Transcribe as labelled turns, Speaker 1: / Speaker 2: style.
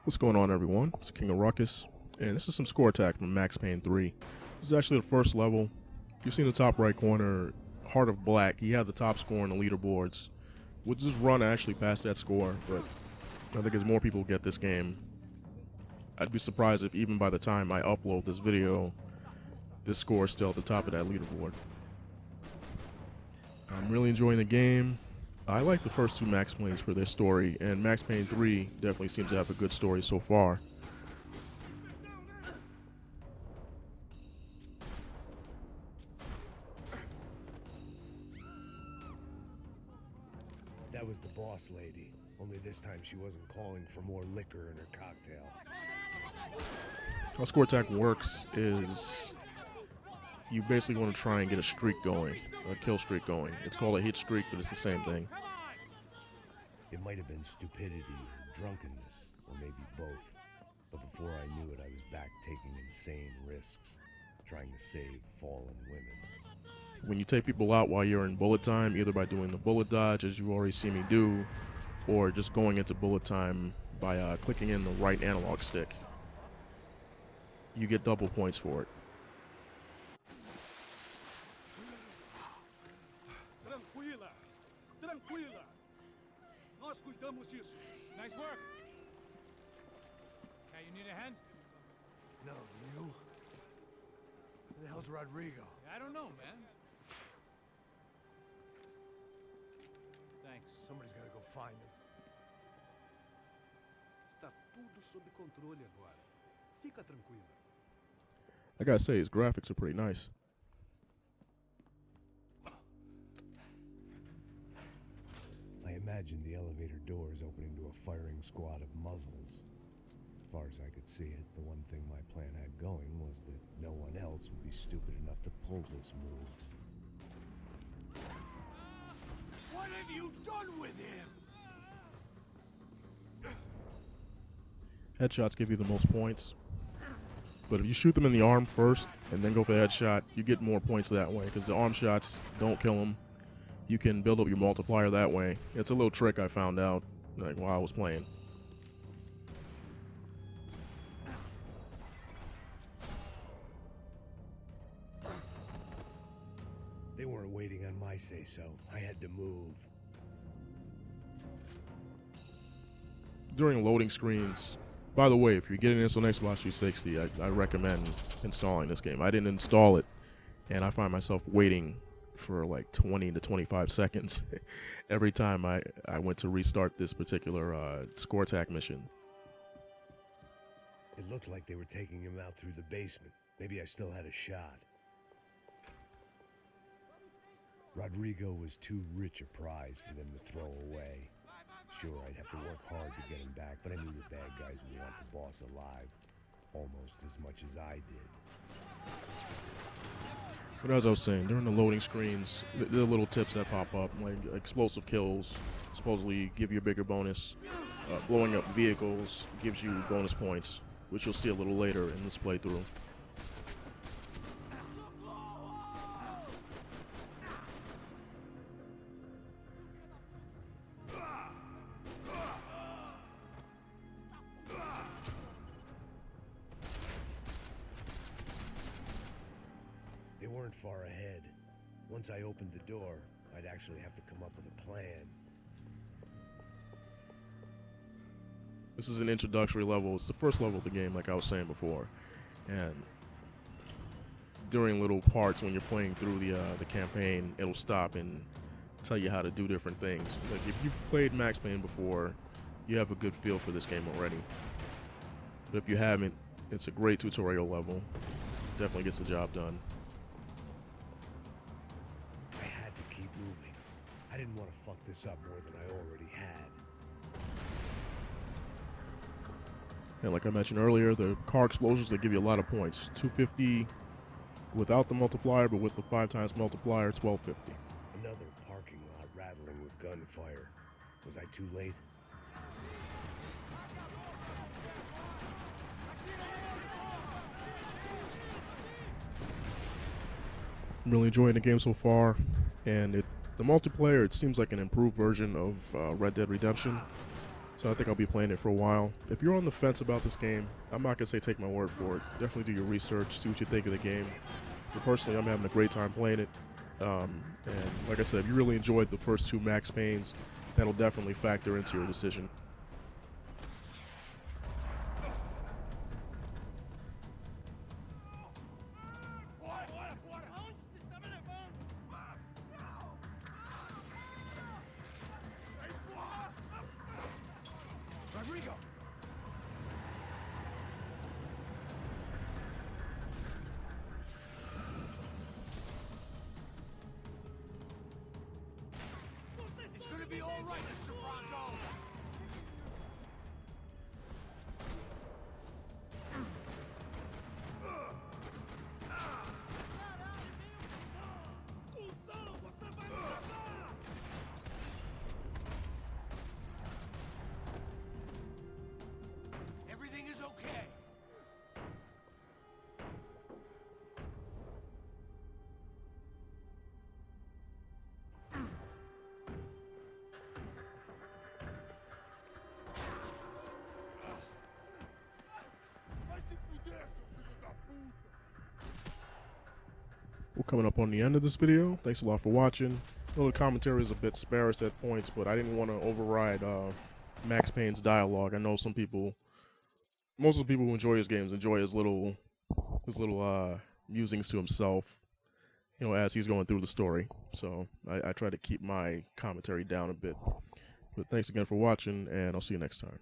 Speaker 1: What's going on, everyone? It's TheKingOfRuckus, and this is some score attack from Max Payne 3. This is actually the first level. You see in the top right corner, Heart of Black. He had the top score in the leaderboards. We'll just run actually past that score, but I think as more people get this game, I'd be surprised if even by the time I upload this video, this score is still at the top of that leaderboard. I'm really enjoying the game. I like the first two Max Paynes for their story, and Max Payne 3 definitely seems to have a good story so far.
Speaker 2: That was the boss lady, only this time she wasn't calling for more liquor in her cocktail.
Speaker 1: How score attack works is you basically want to try and get a streak going, a kill streak going. It's called a hit streak, but it's the same thing.
Speaker 2: It might have been stupidity or drunkenness, or maybe both. But before I knew it, I was back taking insane risks, trying to save fallen women.
Speaker 1: When you take people out while you're in bullet time, either by doing the bullet dodge, as you've already seen me do, or just going into bullet time by clicking in the right analog stick, you get double points for it.
Speaker 3: Tranquila. Nós cuidamos disso. Nice work. Okay, you need a hand?
Speaker 2: No, you? Who the hell's Rodrigo?
Speaker 3: I don't know, man. Thanks.
Speaker 2: Somebody's gotta go find him.
Speaker 3: Está tudo sob controle agora. Fica tranquila.
Speaker 1: I gotta say, his graphics are pretty nice.
Speaker 2: I imagined the elevator doors opening to a firing squad of muzzles. As far as I could see it, the one thing my plan had going was that no one else would be stupid enough to pull this move.
Speaker 3: What have you done with him?
Speaker 1: Headshots give you the most points, but if you shoot them in the arm first and then go for the headshot, you get more points that way, because the arm shots don't kill them. You can build up your multiplier that way. It's a little trick I found out while I was playing.
Speaker 2: They weren't waiting on my say-so. I had to move.
Speaker 1: During loading screens, by the way, if you're getting this on Xbox 360, I recommend installing this game. I didn't install it, and I find myself waiting for like 20 to 25 seconds every time I went to restart this particular score attack mission.
Speaker 2: It looked like they were taking him out through the basement. Maybe I still had a shot. Rodrigo was too rich a prize for them to throw away. Sure, I'd have to work hard to get him back, but I knew the bad guys would want the boss alive almost as much as I did.
Speaker 1: But as I was saying, during the loading screens, there are little tips that pop up, like explosive kills supposedly give you a bigger bonus. Blowing up vehicles gives you bonus points, which you'll see a little later in this playthrough.
Speaker 2: They weren't far ahead. Once I opened the door, I'd actually have to come up with a plan.
Speaker 1: This is an introductory level. It's the first level of the game, like I was saying before. And during little parts when you're playing through the campaign, it'll stop and tell you how to do different things. Like if you've played Max Payne before, you have a good feel for this game already. But if you haven't, it's a great tutorial level. Definitely gets the job done.
Speaker 2: I had to keep moving. I didn't want to fuck this up more than I already had.
Speaker 1: And like I mentioned earlier, the car explosions, they give you a lot of points. 250 without the multiplier, but with the 5 times multiplier, it's 1250.
Speaker 2: Another parking lot rattling with gunfire. Was I too late?
Speaker 1: I'm really enjoying the game so far, and the multiplayer, it seems like an improved version of Red Dead Redemption. So I think I'll be playing it for a while. If you're on the fence about this game, I'm not gonna say take my word for it. Definitely do your research, see what you think of the game. But personally, I'm having a great time playing it. And like I said, if you really enjoyed the first 2 Max Paynes, that'll definitely factor into your decision.
Speaker 2: Rodrigo! It's gonna be all right, Mr. Rocco! Everything is okay.
Speaker 1: We're coming up on the end of this video. Thanks a lot for watching. I know the commentary is a bit sparse at points, but I didn't want to override Max Payne's dialogue. I know some people, most of the people who enjoy his games enjoy his little musings to himself, you know, as he's going through the story. So I try to keep my commentary down a bit. But thanks again for watching, and I'll see you next time.